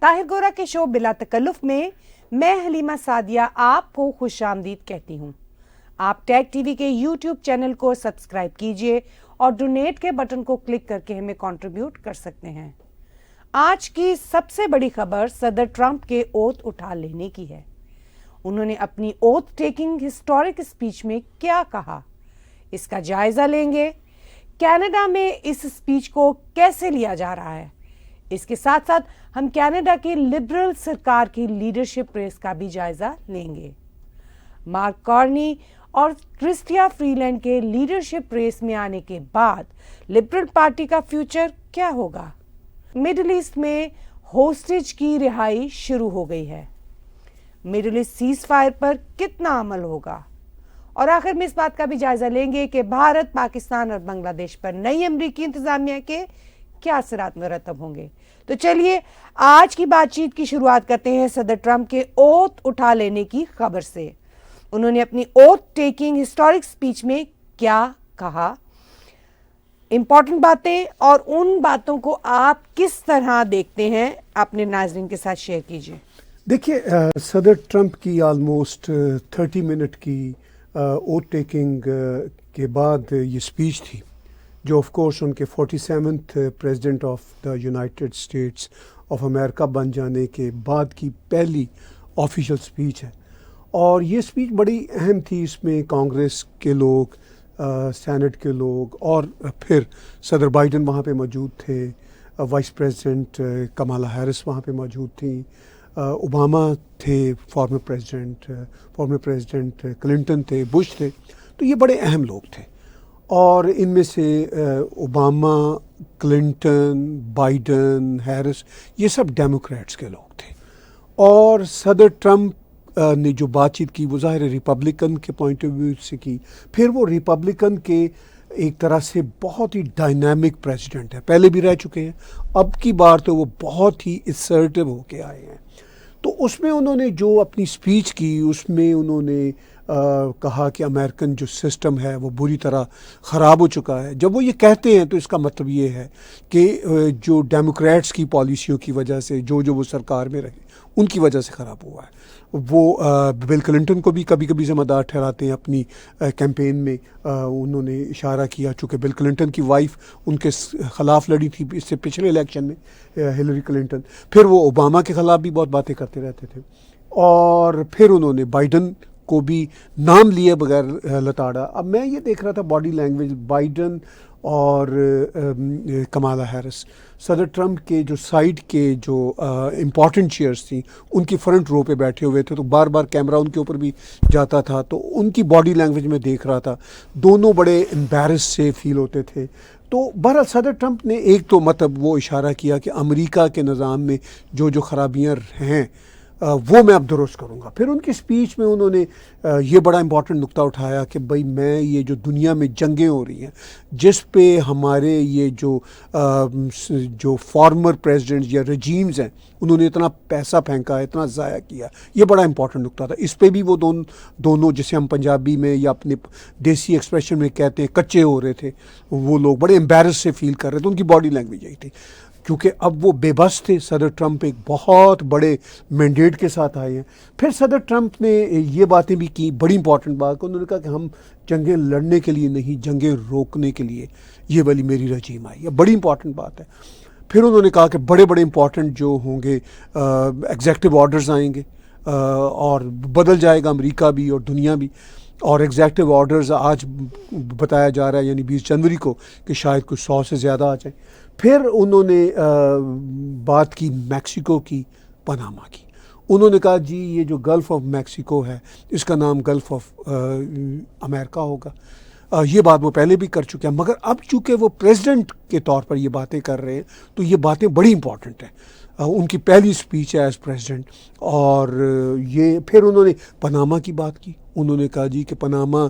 طاہر گورا کے شو بلا تکلف میں میں حلیمہ سعدیہ آپ کو خوش آمدید کہتی ہوں۔ آپ ٹیگ ٹی وی کے یوٹیوب چینل کو سبسکرائب کیجئے اور ڈونیٹ کے بٹن کو کلک کر کے ہمیں کنٹریبیوٹ کر سکتے ہیں۔ آج کی سب سے بڑی خبر صدر ٹرمپ کے اوتھ اٹھا لینے کی ہے۔ انہوں نے اپنی اوتھ ٹیکنگ ہسٹورک اسپیچ میں کیا کہا، اس کا جائزہ لیں گے۔ کینیڈا میں اس اسپیچ کو کیسے لیا جا رہا ہے، اس کے ساتھ ساتھ ہم کینیڈا کی لبرل سرکار کی لیڈرشپ ریس کا بھی جائزہ لیں گے۔ مارک کارنی اور کرسٹیا فری لینڈ کے لیڈرشپ ریس میں آنے کے بعد لبرل پارٹی کا فیوچر کیا ہوگا؟ مڈل ایسٹ میں ہوسٹیج کی رہائی شروع ہو گئی ہے۔ مڈل ایسٹ سیز فائر پر کتنا عمل ہوگا؟ اور آخر میں اس بات کا بھی جائزہ لیں گے کہ بھارت، پاکستان اور بنگلہ دیش پر نئی امریکی انتظامیہ کے کیا اثرات مرتب ہوں گے۔ تو چلیے آج کی بات چیت کی شروعات کرتے ہیں صدر ٹرمپ کے اوتھ اٹھا لینے کی خبر سے۔ انہوں نے اپنی اوتھ ٹیکنگ ہسٹورک اسپیچ میں کیا کہا، امپورٹنٹ باتیں اور ان باتوں کو آپ کس طرح دیکھتے ہیں، اپنے ناظرین کے ساتھ شیئر کیجیے۔ دیکھیے، صدر ٹرمپ کی آلموسٹ 30 منٹ کی اوتھ ٹیکنگ کے بعد یہ اسپیچ تھی، جو آف کورس ان کے 47th president of the United States of America بن جانے کے بعد کی پہلی آفیشیل اسپیچ ہے۔ اور یہ اسپیچ بڑی اہم تھی۔ اس میں کانگریس کے لوگ، سینٹ کے لوگ، اور پھر صدر بائیڈن وہاں پہ موجود تھے، وائس پریزیڈنٹ کمالا ہیرس وہاں پہ موجود تھیں، اوباما تھے، فارمر پریزیڈنٹ کلنٹن تھے، بش تھے۔ تو یہ بڑے اہم لوگ تھے، اور ان میں سے اوباما، کلنٹن، بائیڈن، ہیرس، یہ سب ڈیموکریٹس کے لوگ تھے۔ اور صدر ٹرمپ نے جو بات چیت کی وہ ظاہر ریپبلکن کے پوائنٹ آف ویو سے کی۔ پھر وہ ریپبلکن کے ایک طرح سے بہت ہی ڈائنامک پریزیڈنٹ ہے، پہلے بھی رہ چکے ہیں، اب کی بار تو وہ بہت ہی اسرٹیو ہو کے آئے ہیں۔ تو اس میں انہوں نے جو اپنی اسپیچ کی، اس میں انہوں نے کہا کہ امریکن جو سسٹم ہے وہ بری طرح خراب ہو چکا ہے۔ جب وہ یہ کہتے ہیں تو اس کا مطلب یہ ہے کہ جو ڈیموکریٹس کی پالیسیوں کی وجہ سے جو وہ سرکار میں رہے ان کی وجہ سے خراب ہوا ہے۔ وہ بل کلنٹن کو بھی کبھی کبھی ذمہ دار ٹھہراتے ہیں اپنی کیمپین میں۔ انہوں نے اشارہ کیا، چونکہ بل کلنٹن کی وائف ان کے خلاف لڑی تھی اس سے پچھلے الیکشن میں، ہلری کلنٹن۔ پھر وہ اوباما کے خلاف بھی بہت باتیں کرتے رہتے تھے، اور پھر انہوں نے بائیڈن کو بھی نام لیے بغیر لتاڑا۔ اب میں یہ دیکھ رہا تھا باڈی لینگویج، بائیڈن اور کمالا ہیرس، صدر ٹرمپ کے جو سائڈ کے جو امپورٹنٹ چیئرس تھیں ان کی فرنٹ رو پہ بیٹھے ہوئے تھے، تو بار بار کیمرہ ان کے اوپر بھی جاتا تھا، تو ان کی باڈی لینگویج میں دیکھ رہا تھا، دونوں بڑے امبیرس سے فیل ہوتے تھے۔ تو بہرحال صدر ٹرمپ نے ایک تو مطلب وہ اشارہ کیا کہ امریکہ کے نظام میں جو خرابیاں ہیں وہ میں اب درست کروں گا۔ پھر ان کی اسپیچ میں انہوں نے یہ بڑا امپورٹنٹ نقطہ اٹھایا کہ بھائی میں یہ جو دنیا میں جنگیں ہو رہی ہیں، جس پہ ہمارے یہ جو فارمر پریزیڈنٹس یا رجیمز ہیں انہوں نے اتنا پیسہ پھینکا، اتنا ضائع کیا، یہ بڑا امپورٹنٹ نقطہ تھا۔ اس پہ بھی وہ دونوں جسے ہم پنجابی میں یا اپنے دیسی ایکسپریشن میں کہتے ہیں کچے ہو رہے تھے، وہ لوگ بڑے امبیرس سے فیل کر رہے تھے، ان کی باڈی لینگویج یہی تھی، کیونکہ اب وہ بے بس تھے۔ صدر ٹرمپ ایک بہت بڑے مینڈیٹ کے ساتھ آئے ہیں۔ پھر صدر ٹرمپ نے یہ باتیں بھی کی، بڑی امپورٹنٹ بات، انہوں نے کہا کہ ہم جنگیں لڑنے کے لیے نہیں، جنگیں روکنے کے لیے یہ والی میری رجیم آئی ہے، بڑی امپورٹنٹ بات ہے۔ پھر انہوں نے کہا کہ بڑے بڑے امپورٹنٹ جو ہوں گے ایگزیکٹو آرڈرز آئیں گے، اور بدل جائے گا امریکہ بھی اور دنیا بھی، اور ایگزیکٹو آرڈرز آج بتایا جا رہا ہے یعنی 20 جنوری کو کہ شاید کچھ 100 سے زیادہ آ جائیں۔ پھر انہوں نے بات کی میکسیکو کی، پاناما کی۔ انہوں نے کہا جی یہ جو گلف آف میکسیکو ہے اس کا نام گلف آف امریکہ ہوگا۔ یہ بات وہ پہلے بھی کر چکے ہیں، مگر اب چونکہ وہ پریزیڈنٹ کے طور پر یہ باتیں کر رہے ہیں تو یہ باتیں بڑی امپورٹنٹ ہیں۔ ان کی پہلی اسپیچ ہے ایز پریزیڈنٹ، اور یہ پھر انہوں نے پاناما کی بات کی۔ انہوں نے کہا جی کہ پاناما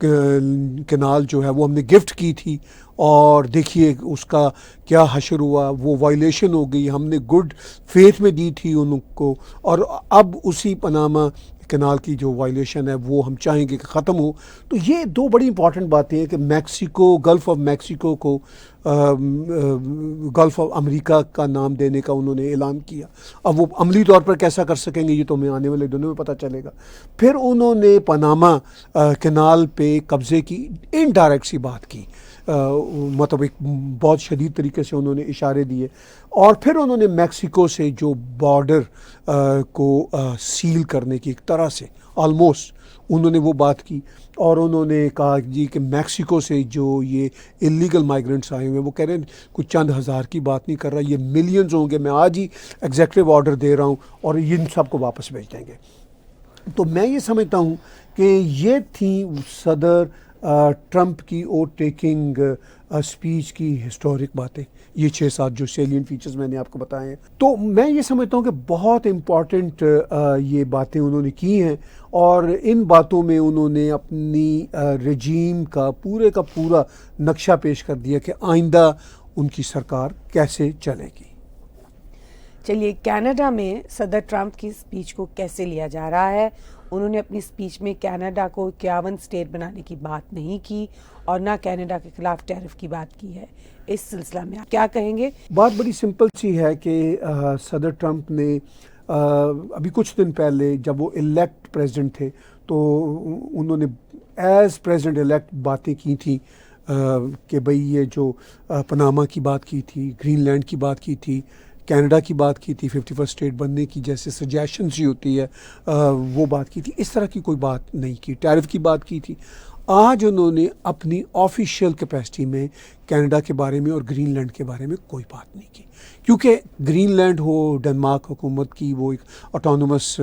کینال جو ہے وہ ہم نے گفٹ کی تھی، اور دیکھیے اس کا کیا حشر ہوا، وہ وائلیشن ہو گئی، ہم نے گڈ فیتھ میں دی تھی ان کو، اور اب اسی پاناما کینال کی جو وائلیشن ہے وہ ہم چاہیں گے کہ ختم ہو. تو یہ دو بڑی امپورٹنٹ باتیں ہیں کہ میکسیکو، گلف آف میکسیکو کو گلف آف امریکہ کا نام دینے کا انہوں نے اعلان کیا. اب وہ عملی طور پر کیسا کر سکیں گے یہ تو ہمیں آنے والے دنوں میں پتہ چلے گا. پھر انہوں نے پاناما کینال پہ قبضے کی انڈائریکٹ سی بات کی، مطلب ایک بہت شدید طریقے سے انہوں نے اشارے دیے. اور پھر انہوں نے میکسیکو سے جو بارڈر کو سیل کرنے کی ایک طرح سے آلموسٹ انہوں نے وہ بات کی. اور انہوں نے کہا جی کہ میکسیکو سے جو یہ اللیگل مائیگرنٹس آئے ہوئے ہیں وہ کہہ رہے ہیں کچھ چند ہزار کی بات نہیں کر رہا، یہ ملینز ہوں گے. میں آج ہی ایگزیکٹو آرڈر دے رہا ہوں اور ان سب کو واپس بھیج دیں گے. تو میں یہ سمجھتا ہوں کہ یہ تھی صدر ٹرمپ کی اوٹ ٹیکنگ اسپیچ کی ہسٹورک باتیں، یہ 6-7 جو سیلین فیچرز میں نے آپ کو بتائے ہیں. تو میں یہ سمجھتا ہوں کہ بہت امپورٹنٹ یہ باتیں انہوں نے کی ہیں، اور ان باتوں میں انہوں نے اپنی رجیم کا پورا نقشہ پیش کر دیا کہ آئندہ ان کی سرکار کیسے چلے گی. چلیے، کینیڈا میں صدر ٹرمپ کی اسپیچ کو کیسے لیا جا رہا ہے؟ انہوں نے اپنی اسپیچ میں کینیڈا کو 51 اسٹیٹ بنانے کی بات نہیں کی اور نہ کینیڈا کے خلاف ٹیرف کی بات کی ہے. اس سلسلہ میں آپ کیا کہیں گے؟ بات بڑی سمپل سی ہے کہ صدر ٹرمپ نے ابھی کچھ دن پہلے جب وہ الیکٹ پریزیڈنٹ تھے تو انہوں نے ایز پریزیڈنٹ الیکٹ باتیں کی تھیں کہ بھئی یہ جو پاناما کی بات کی تھی، گرین لینڈ کی بات کی تھی، کینیڈا کی بات کی تھی، 51 اسٹیٹ بننے کی جیسے سجیشنز ہی ہوتی ہے وہ بات کی تھی. اس طرح کی کوئی بات نہیں کی. ٹیرف کی بات کی تھی. آج انہوں نے اپنی آفیشیل کیپیسٹی میں کینیڈا کے بارے میں اور گرین لینڈ کے بارے میں کوئی بات نہیں کی، کیونکہ گرین لینڈ ہو ڈنمارک حکومت کی وہ ایک آٹونومس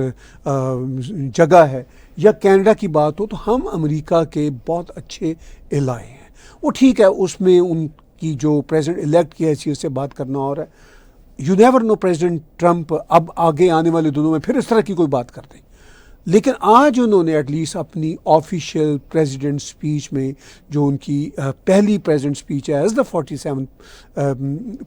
جگہ ہے، یا کینیڈا کی بات ہو تو ہم امریکہ کے بہت اچھے الائے ہیں. وہ ٹھیک ہے، اس میں ان کی جو پریزیڈنٹ الیکٹ کی حیثیت سے بات کرنا اور ہے. You never know president Trump اب آگے آنے والے دنوں میں پھر اس طرح کی کوئی بات کر دیں. لیکن آج انہوں نے ایٹ لیسٹ اپنی آفیشیل پریزیڈنٹ اسپیچ میں جو ان کی پہلی پریزیڈنٹ اسپیچ ہے as the 47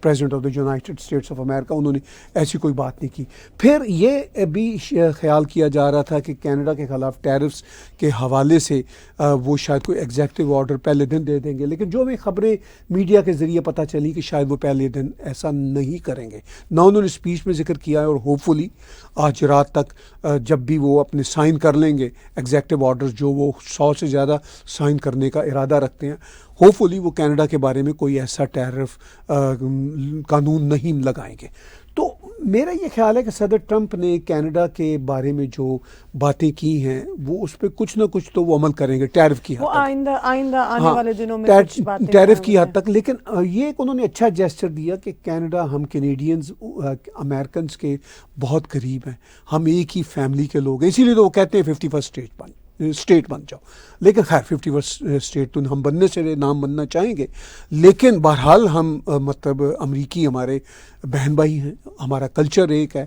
president of the United States of امریکہ، انہوں نے ایسی کوئی بات نہیں کی. پھر یہ بھی خیال کیا جا رہا تھا کہ کینیڈا کے خلاف ٹیرفس کے حوالے سے وہ شاید کوئی ایگزیکٹو آرڈر پہلے دن دے دیں گے، لیکن جو ہمیں خبریں میڈیا کے ذریعے پتہ چلی کہ شاید وہ پہلے دن ایسا نہیں کریں گے. نہ انہوں نے اسپیچ میں ذکر کیا ہے، اور ہوپ فلی آج رات تک جب بھی وہ اپنے سائن کر لیں گے ایگزیکٹو آرڈرز جو وہ 100 سے زیادہ سائن کرنے کا ارادہ رکھتے ہیں، ہوپ فلی وہ کینیڈا کے بارے میں کوئی ایسا ٹیرف قانون نہیں لگائیں گے. تو میرا یہ خیال ہے کہ صدر ٹرمپ نے کینیڈا کے بارے میں جو باتیں کی ہیں وہ اس پہ کچھ نہ کچھ تو وہ عمل کریں گے ٹیرف کی حد تک، آئندہ آنے والے دنوں میں کچھ باتیں ٹیرف کی حد تک. لیکن یہ ایک انہوں نے اچھا جیسچر دیا کہ کینیڈا ہم کینیڈینز امریکنز کے بہت قریب ہیں، ہم ایک ہی فیملی کے لوگ ہیں، اسی لیے تو وہ کہتے ہیں 51 اسٹیٹ بن جاؤ. لیکن خیر 51 اسٹیٹ تو ہم بننے سے نام بننا چاہیں گے، لیکن بہرحال ہم مطلب امریکی ہمارے بہن بھائی ہیں، ہمارا کلچر ایک ہے،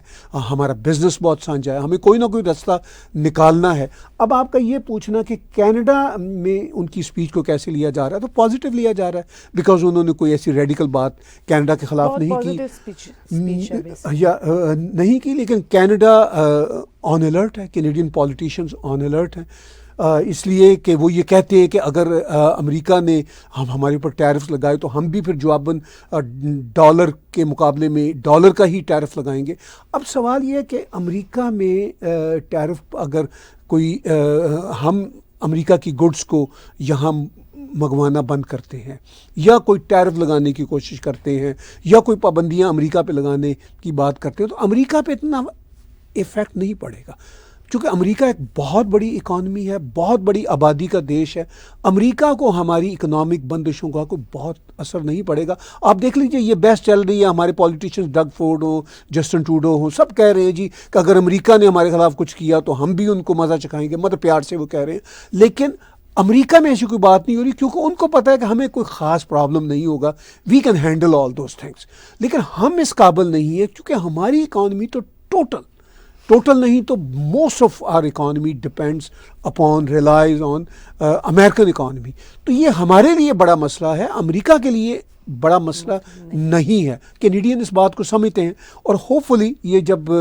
ہمارا بزنس بہت سانجھا ہے، ہمیں کوئی نہ کوئی راستہ نکالنا ہے. اب آپ کا یہ پوچھنا کہ کینیڈا میں ان کی اسپیچ کو کیسے لیا جا رہا ہے، تو پازیٹیو لیا جا رہا ہے، بیکاز انہوں نے کوئی ایسی ریڈیکل بات کینیڈا کے خلاف نہیں کی یا نہیں کی. لیکن کینیڈا آن الرٹ ہے، کینیڈین پولیٹیشینز آن الرٹ ہیں، اس لیے کہ وہ یہ کہتے ہیں کہ اگر امریکہ نے ہمارے اوپر ٹیرفس لگائے تو ہم بھی پھر جواباً ڈالر کے مقابلے میں ڈالر کا ہی ٹیرف لگائیں گے. اب سوال یہ ہے کہ امریکہ میں ٹیرف اگر کوئی ہم امریکہ کی گڈس کو یہاں منگوانا بند کرتے ہیں یا کوئی ٹیرف لگانے کی کوشش کرتے ہیں یا کوئی پابندیاں امریکہ پہ لگانے کی بات کرتے ہیں، تو امریکہ پہ اتنا ایفیکٹ نہیں پڑے گا، چونکہ امریکہ ایک بہت بڑی اکانومی ہے، بہت بڑی آبادی کا دیش ہے. امریکہ کو ہماری اکنامک بندشوں کا کوئی بہت اثر نہیں پڑے گا. آپ دیکھ لیجئے یہ بحث چل رہی ہے، ہمارے پولیٹیشینز ڈگ فورڈ ہوں، جسٹن ٹروڈو ہوں، سب کہہ رہے ہیں جی کہ اگر امریکہ نے ہمارے خلاف کچھ کیا تو ہم بھی ان کو مزہ چکھائیں گے، مطلب پیار سے وہ کہہ رہے ہیں. لیکن امریکہ میں ایسی کوئی بات نہیں ہو رہی، کیونکہ ان کو پتہ ہے کہ ہمیں کوئی خاص پرابلم نہیں ہوگا، we can handle all those things. لیکن ہم اس قابل نہیں ہیں، کیونکہ ہماری اکانومی تو ٹوٹل نہیں تو most of our economy depends upon relies on American economy. تو یہ ہمارے لیے بڑا مسئلہ ہے, امریکہ کے لیے بڑا مسئلہ نہیں ہے. کینیڈین اس بات کو سمجھتے ہیں, اور ہوپ فلی یہ جب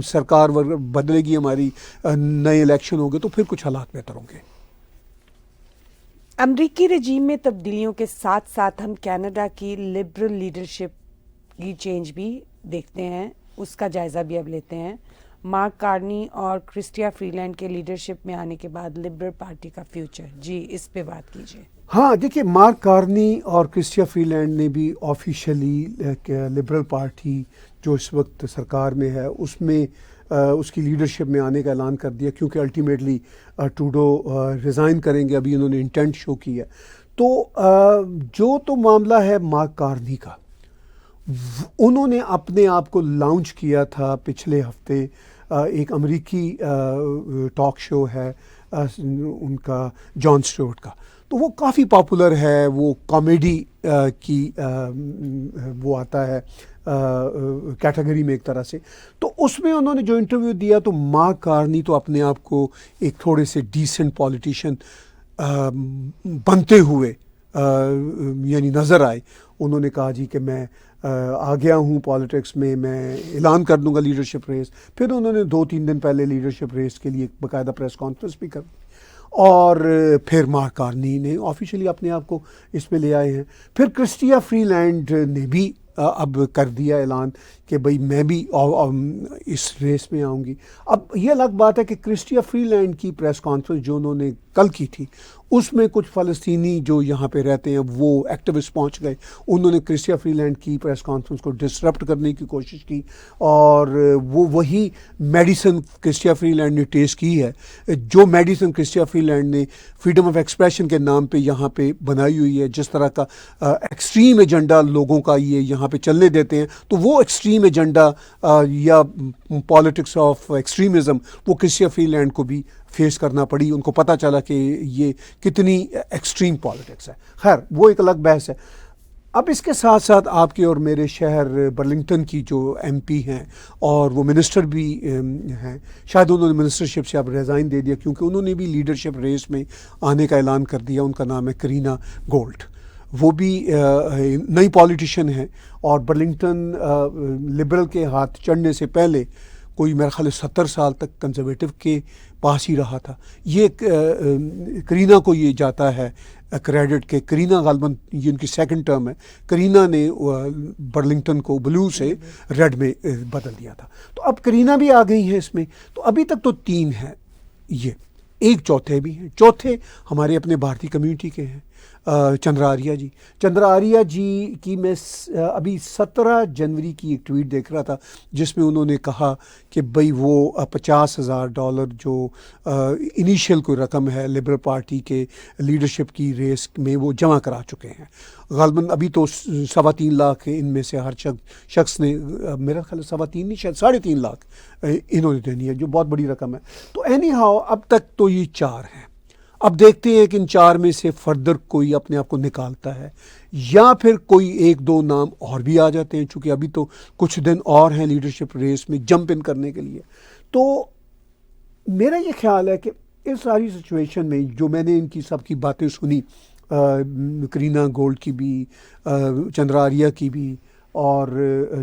سرکار بدلے گی ہماری, نئے الیکشن ہوں گے, تو پھر کچھ حالات بہتر ہوں گے. امریکی رجیم میں تبدیلیوں کے ساتھ ساتھ ہم کینیڈا کی لبرل لیڈرشپ کی چینج بھی دیکھتے ہیں, اس کا جائزہ بھی اب لیتے ہیں. مارک کارنی اور کرسٹیا فری لینڈ کے لیڈرشپ میں آنے کے بعد لبرل پارٹی کا فیوچر, جی اس پہ بات کیجیے. ہاں دیکھیے, مارک کارنی اور کرسٹیا فری لینڈ نے بھی آفیشلی لبرل پارٹی جو اس وقت سرکار میں ہے اس میں اس کی لیڈرشپ میں آنے کا اعلان کر دیا, کیونکہ الٹیمیٹلی ٹروڈو ریزائن کریں گے, ابھی انہوں نے انٹینٹ شو کی ہے. تو جو تو معاملہ ہے مارک کارنی کا, انہوں نے اپنے آپ کو لانچ کیا تھا پچھلے ہفتے, ایک امریکی ٹاک شو ہے ان کا جان اسٹیورٹ کا, تو وہ کافی پاپولر ہے, وہ کامیڈی کی وہ آتا ہے کیٹیگری میں ایک طرح سے. تو اس میں انہوں نے جو انٹرویو دیا, تو مارک کارنی تو اپنے آپ کو ایک تھوڑے سے ڈیسنٹ پولیٹیشین بنتے ہوئے یعنی نظر آئے. انہوں نے کہا جی کہ میں آ گیا ہوں پالیٹکس میں اعلان کر دوں گا لیڈرشپ ریس. پھر انہوں نے 2-3 دن پہلے لیڈرشپ ریس کے لیے باقاعدہ پریس کانفرنس بھی کر دی, اور پھر مارک کارنی نے آفیشلی اپنے آپ کو اس میں لے آئے ہیں. پھر کرسٹیا فری لینڈ نے بھی اب کر دیا اعلان کہ بھئی میں بھی اس ریس میں آؤں گی. اب یہ الگ بات ہے کہ کرسٹیا فری لینڈ کی پریس کانفرنس جو انہوں نے کل کی تھی, اس میں کچھ فلسطینی جو یہاں پہ رہتے ہیں وہ ایکٹیوسٹ پہنچ گئے. انہوں نے کرسٹیا فری لینڈ کی پریس کانفرنس کو ڈسرپٹ کرنے کی کوشش کی, اور وہ وہی میڈیسن کرسٹیا فری لینڈ نے ٹیسٹ کی ہے, جو میڈیسن کرسٹیا فری لینڈ نے فریڈم آف ایکسپریشن کے نام پہ یہاں پہ بنائی ہوئی ہے. جس طرح کا ایکسٹریم ایجنڈا لوگوں کا یہ یہاں پہ چلنے دیتے ہیں, تو وہ ایکسٹریم ایجنڈا یا پالیٹکس آف ایکسٹریمزم وہ کرسٹیا فری لینڈ کو بھی فیس کرنا پڑی. ان کو پتہ چلا کہ یہ کتنی ایکسٹریم پالیٹکس ہے. خیر وہ ایک الگ بحث ہے. اب اس کے ساتھ ساتھ آپ کے اور میرے شہر برلنگٹن کی جو ایم پی ہیں اور وہ منسٹر بھی ہیں, شاید انہوں نے منسٹرشپ سے اب ریزائن دے دیا, کیونکہ انہوں نے بھی لیڈرشپ ریس میں آنے کا اعلان کر دیا. ان کا نام ہے کرینا گولڈ. وہ بھی نئی پولیٹیشین ہیں, اور برلنگٹن لبرل کے ہاتھ چڑھنے سے پہلے کوئی میرا خیال 70 سال تک کنزرویٹو کے پاس ہی رہا تھا. یہ کرینا کو یہ جاتا ہے کریڈٹ کہ کرینا غالباً یہ ان کی سیکنڈ ٹرم ہے. کرینا نے برلنگٹن کو بلو سے ریڈ میں بدل دیا تھا. تو اب کرینا بھی آ گئی ہیں اس میں. تو ابھی تک تو 3 ہیں, یہ ایک چوتھے بھی ہیں. چوتھے ہمارے اپنے بھارتی کمیونٹی کے ہیں, چندرا آریہ جی. چندرا آریہ جی کی میں ابھی 17 جنوری کی ایک ٹویٹ دیکھ رہا تھا, جس میں انہوں نے کہا کہ بھئی وہ $50,000 جو انیشیل کوئی رقم ہے لبرل پارٹی کے لیڈرشپ کی ریس میں وہ جمع کرا چکے ہیں. غالباً ابھی تو 3.25 لاکھ ان میں سے ہر شخص نے, میرا خیال 3.25 نہیں شاید 3.5 لاکھ انہوں نے دینی ہے, جو بہت بڑی رقم ہے. تو اینی ہاؤ اب تک تو یہ 4 ہیں. اب دیکھتے ہیں کہ ان 4 میں سے فردر کوئی اپنے آپ کو نکالتا ہے, یا پھر کوئی 1-2 نام اور بھی آ جاتے ہیں, چونکہ ابھی تو کچھ دن اور ہیں لیڈرشپ ریس میں جمپ ان کرنے کے لیے. تو میرا یہ خیال ہے کہ اس ساری سچویشن میں جو میں نے ان کی سب کی باتیں سنی, کرینا گولڈ کی بھی, چندرا آریہ کی بھی, اور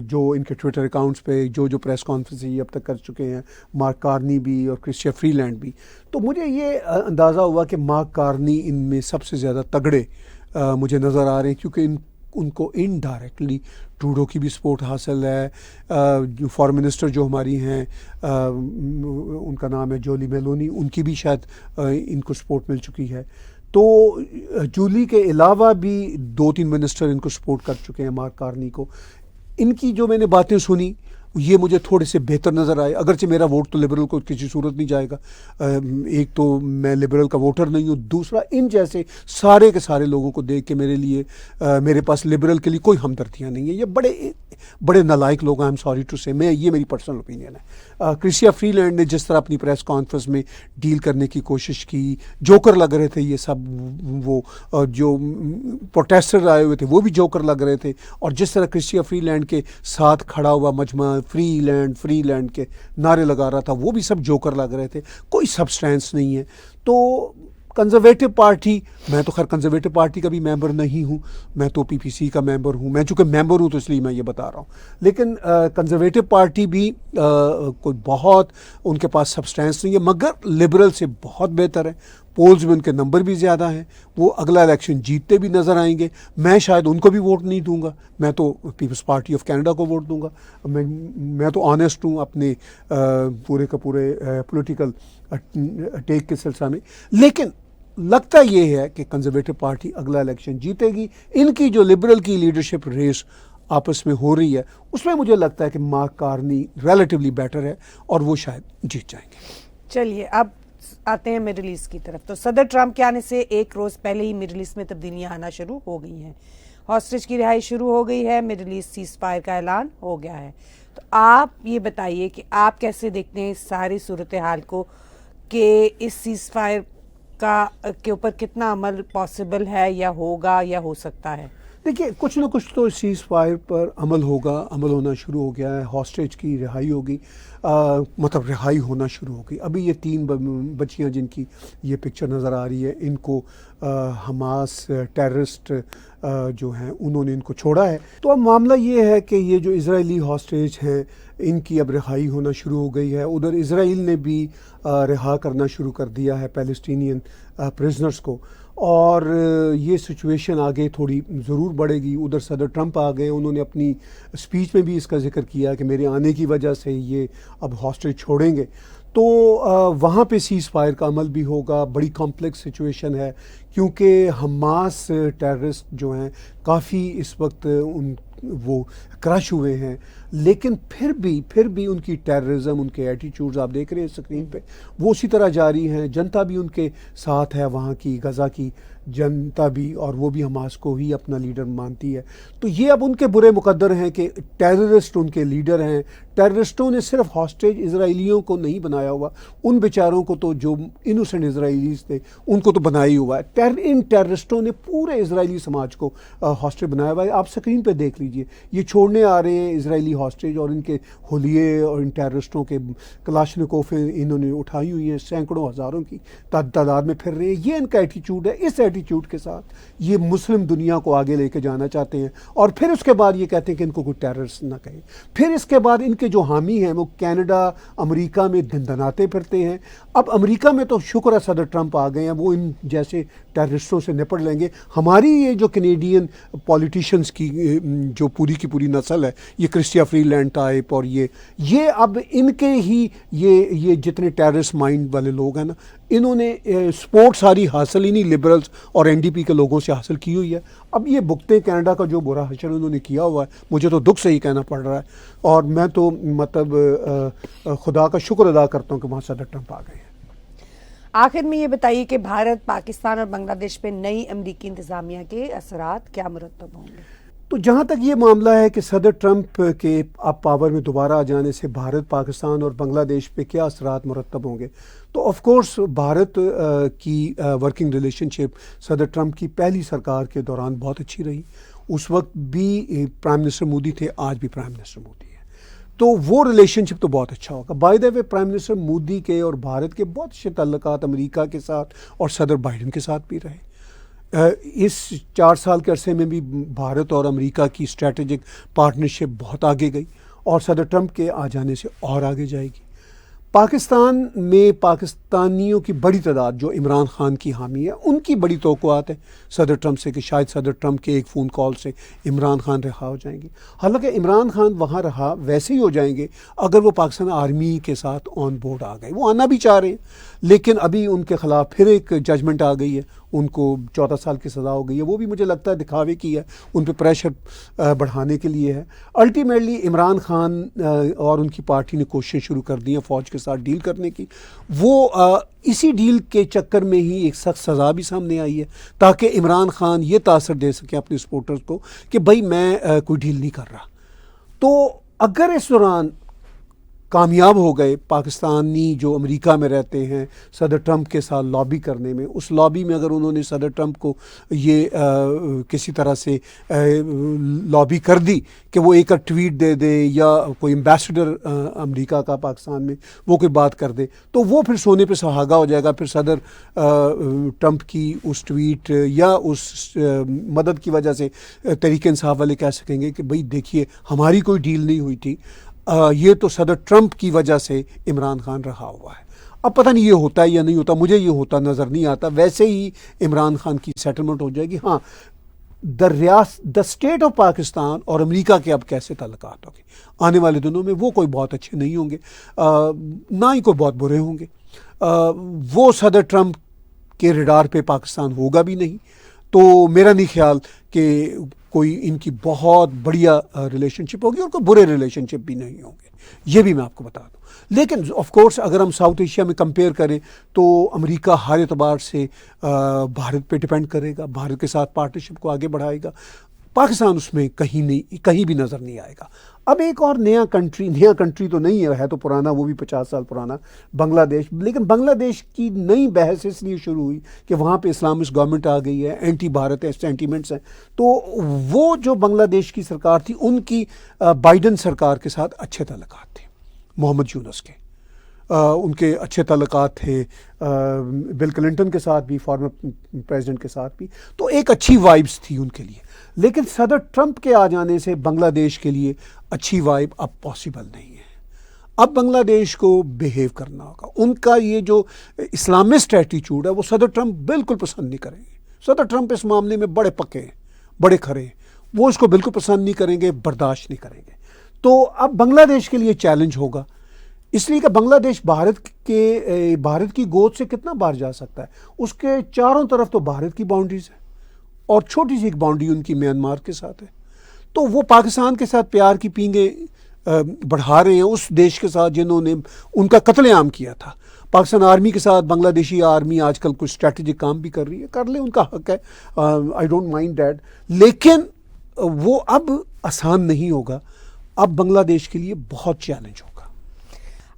جو ان کے ٹویٹر اکاؤنٹس پہ جو پریس کانفرنس یہ اب تک کر چکے ہیں, مارک کارنی بھی اور کرسٹیا فری لینڈ بھی, تو مجھے یہ اندازہ ہوا کہ مارک کارنی ان میں سب سے زیادہ تگڑے مجھے نظر آ رہے ہیں, کیونکہ ان کو انڈائریکٹلی ٹروڈو کی بھی سپورٹ حاصل ہے. جو فارن منسٹر جو ہماری ہیں, ان کا نام ہے جولی میلونی, ان کی بھی شاید ان کو سپورٹ مل چکی ہے. تو جولی کے علاوہ بھی 2-3 منسٹر ان کو سپورٹ کر چکے ہیں مارک کارنی کو. ان کی جو میں نے باتیں سنی یہ مجھے تھوڑے سے بہتر نظر آئے, اگرچہ میرا ووٹ تو لبرل کو کسی صورت نہیں جائے گا. ایک تو میں لبرل کا ووٹر نہیں ہوں, دوسرا ان جیسے سارے کے سارے لوگوں کو دیکھ کے میرے پاس لبرل کے لیے کوئی ہمدردیاں نہیں ہیں. یہ بڑے نالائق لوگ ہیں, آئی ایم سوری ٹو سے, یہ میری پرسنل اوپینین ہے. کرسٹیا فری لینڈ نے جس طرح اپنی پریس کانفرنس میں ڈیل کرنے کی کوشش کی, جوکر لگ رہے تھے یہ سب, وہ جو پروٹیسٹر آئے ہوئے تھے وہ بھی جوکر لگ رہے تھے, اور جس طرح کرسٹیا فری لینڈ کے ساتھ کھڑا ہوا مجمع فری لینڈ کے نعرے لگا رہا تھا، وہ بھی سب جوکر لگ رہے تھے، کوئی سبسٹینس نہیں ہے. تو کنزرویٹو پارٹی، میں تو خیر کنزرویٹو پارٹی کا بھی ممبر نہیں ہوں، میں تو پی پی سی کا ممبر ہوں، میں چونکہ ممبر ہوں تو اس لیے میں یہ بتا رہا ہوں. لیکن کنزرویٹو پارٹی بھی کوئی بہت ان کے پاس سبسٹینس نہیں ہے، مگر لبرل سے بہت بہتر ہے. پولز میں ان کے نمبر بھی زیادہ ہیں، وہ اگلا الیکشن جیتتے بھی نظر آئیں گے. میں شاید ان کو بھی ووٹ نہیں دوں گا، میں تو پیپلز پارٹی آف کینیڈا کو ووٹ دوں گا. میں تو آنیسٹ ہوں اپنے پورے کا پورے پولیٹیکل ٹیک کے سلسلہ میں. لیکن لگتا یہ ہے کہ کنزرویٹو پارٹی اگلا الیکشن جیتے گی. ان کی جو لبرل کی لیڈرشپ ریس آپس میں ہو رہی ہے اس میں مجھے لگتا ہے کہ مارک کارنی ریلیٹیولی بیٹر ہے اور وہ شاید جیت جائیں گے. چلیے اب آتے ہیں مڈل ایسٹ کی طرف. تو صدر ٹرمپ کے آنے سے ایک روز پہلے ہی مڈل ایسٹ میں تبدیلیاں آنا شروع ہو گئی ہیں. ہاسٹیج کی رہائی شروع ہو گئی ہے، مڈل ایسٹ سیز فائر کا اعلان ہو گیا ہے. تو آپ یہ بتائیے کہ آپ کیسے دیکھتے ہیں اس ساری صورتحال کو، کہ اس سیز فائر کے اوپر کتنا عمل پاسبل ہے یا ہوگا یا ہو سکتا ہے؟ دیکھیے کچھ نہ کچھ تو سیز فائر پر عمل ہونا شروع ہو گیا ہے. ہاسٹیج کی رہائی ہوگی، مطلب رہائی ہونا شروع ہو گئی. ابھی یہ 3 بچیاں جن کی یہ پکچر نظر آ رہی ہے، ان کو حماس ٹیررسٹ جو ہیں انہوں نے ان کو چھوڑا ہے. تو اب معاملہ یہ ہے کہ یہ جو اسرائیلی ہاسٹیج ہیں ان کی اب رہائی ہونا شروع ہو گئی ہے. ادھر اسرائیل نے بھی رہا کرنا شروع کر دیا ہے پیلسٹینین پرزنرز کو، اور یہ سچویشن آگے تھوڑی ضرور بڑھے گی. ادھر صدر ٹرمپ آ گئے، انہوں نے اپنی اسپیچ میں بھی اس کا ذکر کیا کہ میرے آنے کی وجہ سے یہ اب ہاسٹیج چھوڑیں گے. تو وہاں پہ سیز فائر کا عمل بھی ہوگا. بڑی کمپلیکس سچویشن ہے کیونکہ حماس ٹیررسٹ جو ہیں کافی اس وقت وہ کرش ہوئے ہیں، لیکن پھر بھی ان کی ٹیررزم، ان کے ایٹیچیوڈز آپ دیکھ رہے ہیں اسکرین پہ، وہ اسی طرح جاری ہیں. جنتا بھی ان کے ساتھ ہے، وہاں کی غزہ کی جنتا بھی، اور وہ بھی حماس کو ہی اپنا لیڈر مانتی ہے. تو یہ اب ان کے برے مقدر ہیں کہ ٹیررسٹ ان کے لیڈر ہیں. ٹیررسٹوں نے صرف ہاسٹیج اسرائیلیوں کو نہیں بنایا ہوا، ان بیچاروں کو تو جو انوسنٹ اسرائیلیز تھے ان کو تو بنایا ہی ہوا ہے. ان ٹیررسٹوں نے پورے اسرائیلی سماج کو ہاسٹیج بنایا ہوا ہے. آپ اسکرین پہ دیکھ لیجئے، یہ چھوڑنے آ رہے ہیں اسرائیلی ہاسٹیج، اور ان کے ہولیے اور ان ٹیررسٹوں کے کلاشنکوفیں انہوں نے اٹھائی ہوئی ہیں، سینکڑوں ہزاروں کی تعداد میں پھر رہے ہیں. یہ ان کا ایٹیچیوڈ ہے. اس ایٹیچیوڈ کے ساتھ یہ مسلم دنیا کو آگے لے کے جانا چاہتے ہیں، اور پھر اس کے بعد یہ کہتے ہیں کہ ان کو کوئی ٹیررسٹ نہ کہیں. پھر اس کے بعد ان کے جو حامی ہیں وہ کینیڈا امریکہ میں دندناتے پھرتے ہیں. اب امریکہ میں تو شکر ہے صدر ٹرمپ آ گئے ہیں، وہ ان جیسے ٹیررسٹوں سے نپٹ لیں گے. ہماری یہ جو کینیڈین پولیٹیشینز کی جو پوری کی پوری نسل ہے، یہ کرسٹیا فری لینڈ ٹائپ، اور یہ اب ان کے ہی یہ جتنے ٹیررسٹ مائنڈ والے لوگ ہیں نا، انہوں نے سپورٹ ساری حاصل انہی لبرلز اور این ڈی پی کے لوگوں سے حاصل کی ہوئی ہے. اب یہ بھگتے کینیڈا کا جو برا حشر انہوں نے کیا ہوا ہے، مجھے تو دکھ سے ہی کہنا پڑ رہا ہے. اور میں تو مطلب خدا کا شکر ادا کرتا ہوں کہ وہاں صدر ٹرمپ آ گئے ہیں. آخر میں یہ بتائیے کہ بھارت، پاکستان اور بنگلہ دیش پہ نئی امریکی انتظامیہ کے اثرات کیا مرتب ہوں گے؟ تو جہاں تک یہ معاملہ ہے کہ صدر ٹرمپ کے اب پاور میں دوبارہ آ جانے سے بھارت، پاکستان اور بنگلہ دیش پہ کیا اثرات مرتب ہوں گے، تو آف کورس بھارت کی ورکنگ ریلیشن شپ صدر ٹرمپ کی پہلی سرکار کے دوران بہت اچھی رہی. اس وقت بھی پرائم منسٹر مودی تھے، آج بھی پرائم منسٹر مودی ہے، تو وہ ریلیشن شپ تو بہت اچھا ہوگا. By the way prime minister Modi کے اور بھارت کے بہت اچھے تعلقات امریکہ کے ساتھ اور صدر بائیڈن کے ساتھ بھی رہے. اس 4 سال کے عرصے میں بھی بھارت اور امریکہ کی اسٹریٹجک پارٹنرشپ بہت آگے گئی، اور صدر ٹرمپ کے آ جانے سے اور آگے جائے گی. پاکستان میں پاکستانیوں کی بڑی تعداد جو عمران خان کی حامی ہے، ان کی بڑی توقعات ہیں صدر ٹرمپ سے کہ شاید صدر ٹرمپ کے ایک فون کال سے عمران خان رہا ہو جائیں گے. حالانکہ عمران خان وہاں رہا ویسے ہی ہو جائیں گے اگر وہ پاکستان آرمی کے ساتھ آن بورڈ آ گئے. وہ آنا بھی چاہ رہے ہیں، لیکن ابھی ان کے خلاف پھر ایک ججمنٹ آ گئی ہے، ان کو 14 سال کی سزا ہو گئی ہے. وہ بھی مجھے لگتا ہے دکھاوے کی ہے، ان پہ پریشر بڑھانے کے لیے ہے. الٹیمیٹلی عمران خان اور ان کی پارٹی نے کوششیں شروع کر دی ہیں فوج کے ساتھ ڈیل کرنے کی. وہ اسی ڈیل کے چکر میں ہی ایک سخت سزا بھی سامنے آئی ہے تاکہ عمران خان یہ تاثر دے سکے اپنے سپورٹرز کو کہ بھائی میں کوئی ڈیل نہیں کر رہا. تو اگر اس دوران کامیاب ہو گئے پاکستانی جو امریکہ میں رہتے ہیں صدر ٹرمپ کے ساتھ لابی کرنے میں. اس لابی میں اگر انہوں نے صدر ٹرمپ کو یہ کسی طرح سے لابی کر دی کہ وہ ایک ٹویٹ دے دے یا کوئی ایمبیسڈر امریکہ کا پاکستان میں وہ کوئی بات کر دے, تو وہ پھر سونے پہ سہاگا ہو جائے گا. پھر صدر ٹرمپ کی اس ٹویٹ یا اس مدد کی وجہ سے تحریک انصاف والے کہہ سکیں گے کہ بھئی دیکھیے ہماری کوئی ڈیل نہیں ہوئی تھی, یہ تو صدر ٹرمپ کی وجہ سے عمران خان رہا ہوا ہے. اب پتہ نہیں یہ ہوتا ہے یا نہیں ہوتا, مجھے یہ ہوتا نظر نہیں آتا. ویسے ہی عمران خان کی سیٹلمنٹ ہو جائے گی. ہاں, دا اسٹیٹ آف پاکستان اور امریکہ کے اب کیسے تعلقات ہوں گے آنے والے دنوں میں, وہ کوئی بہت اچھے نہیں ہوں گے, نہ ہی کوئی بہت برے ہوں گے. وہ صدر ٹرمپ کے ریڈار پہ پاکستان ہوگا بھی نہیں, تو میرا نہیں خیال کہ کوئی ان کی بہت بڑھیا ریلیشن شپ ہوگی, اور کوئی برے ریلیشن شپ بھی نہیں ہوں گے, یہ بھی میں آپ کو بتا دوں. لیکن آف کورس اگر ہم ساؤتھ ایشیا میں کمپیئر کریں تو امریکہ ہر اعتبار سے بھارت پہ ڈپینڈ کرے گا, بھارت کے ساتھ پارٹنرشپ کو آگے بڑھائے گا. پاکستان اس میں کہیں بھی نظر نہیں آئے گا. اب ایک اور نیا کنٹری تو نہیں ہے تو پرانا, وہ بھی 50 سال پرانا, بنگلہ دیش. لیکن بنگلہ دیش کی نئی بحث اس لیے شروع ہوئی کہ وہاں پہ اسلامسٹ گورنمنٹ آ گئی ہے, اینٹی بھارت سینٹیمنٹس ہیں. تو وہ جو بنگلہ دیش کی سرکار تھی ان کی بائیڈن سرکار کے ساتھ اچھے تعلقات تھے, محمد یونس کے ان کے اچھے تعلقات تھے, بل کلنٹن کے ساتھ بھی, فارمر پریزیڈنٹ کے ساتھ بھی. تو ایک اچھی وائبس تھی ان کے لیے. لیکن صدر ٹرمپ کے آ جانے سے بنگلہ دیش کے لیے اچھی وائب اب پاسبل نہیں ہے. اب بنگلہ دیش کو بیہیو کرنا ہوگا. ان کا یہ جو اسلامسٹ ایٹیچیوڈ ہے وہ صدر ٹرمپ بالکل پسند نہیں کریں گے. صدر ٹرمپ اس معاملے میں بڑے پکے ہیں, بڑے کھڑے ہیں. وہ اس کو بالکل پسند نہیں کریں گے, برداشت نہیں کریں گے. تو اب بنگلہ دیش کے لیے چیلنج ہوگا, اس لیے کہ بنگلہ دیش بھارت کی گود سے کتنا باہر جا سکتا ہے. اس کے چاروں طرف تو بھارت کی باؤنڈریز ہے اور چھوٹی سی ایک باؤنڈری ان کی میانمار کے ساتھ ہے. تو وہ پاکستان کے ساتھ پیار کی پینگیں بڑھا رہے ہیں اس دیش کے ساتھ جنہوں نے ان کا قتل عام کیا تھا. پاکستان آرمی کے ساتھ بنگلہ دیشی آرمی آج کل کچھ اسٹریٹجک کام بھی کر رہی ہے, کر لیں, ان کا حق ہے, آئی ڈونٹ مائنڈ دیٹ. لیکن وہ اب آسان نہیں ہوگا. اب بنگلہ دیش کے لیے بہت چیلنج ہوگا.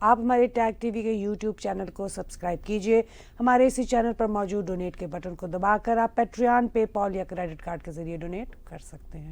آپ ہمارے ٹیگ ٹی وی کے یوٹیوب چینل کو سبسکرائب کیجئے. ہمارے اسی چینل پر موجود ڈونیٹ کے بٹن کو دبا کر آپ پیٹریون, پے پال یا کریڈٹ کارڈ کے ذریعے ڈونیٹ کر سکتے ہیں.